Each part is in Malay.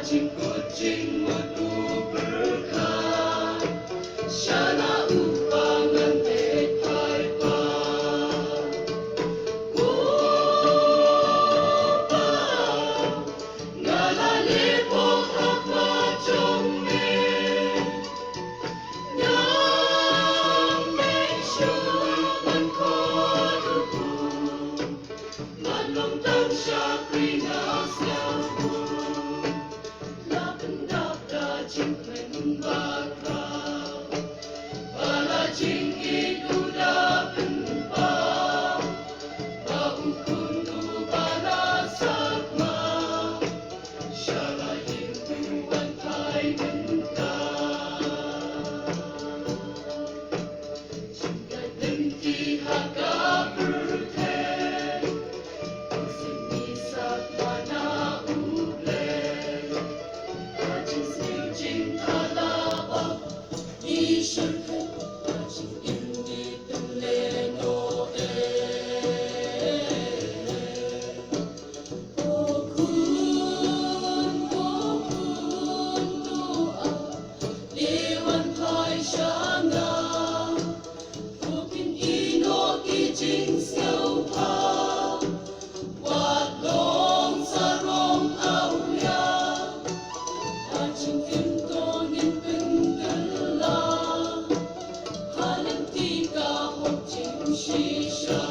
kucing madu berkah, syana upangan tepai pa. Kupa ngalale pohak macong me, nyame syuman koduku, manong tang syakri nasyaku. Jingkren bakal, bala jingki duda penpa, bau kundu bala sakma, syala hindu bantai mentah. Jingga denti haka berkeh, kursin misak mana ubleh, cinta laba di syurga, jing ini tuleno Kokun doa lewan hai syanga, Kokun ino ki jing siau pa, wat long sarong auya. Jingkin tongin penggela, halang tiga hok jing shisha.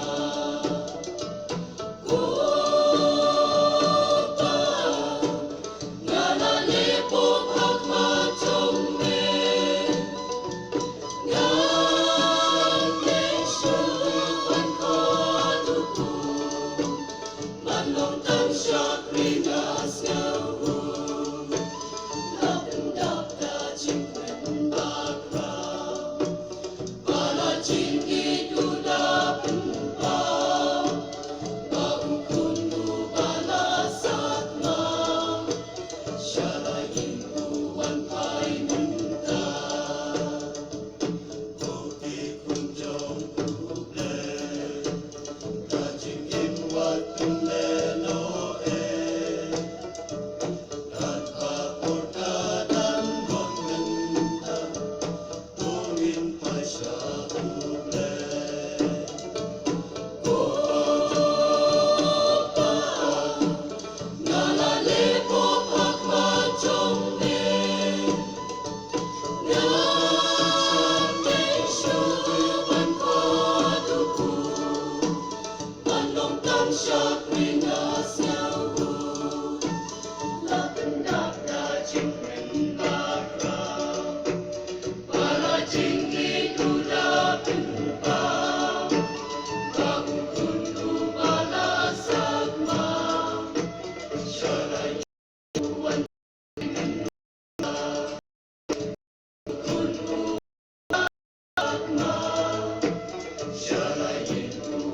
Kupa ngalale pohak macong me, nyame syuman koduku, manong tang syakri nasyahu. Jingkren bakal, bala jingki duda penpa, bau kundu bala sakma, syala hindu wanpai mentah. Bukti kunjong kuble, kajing imwat penleno syakri nasyahu, lapendap da jingkren bakal, bala jingki duda penpa, bau kundu bala sakma, syala yuan mentah, kundu sakma, syala yuan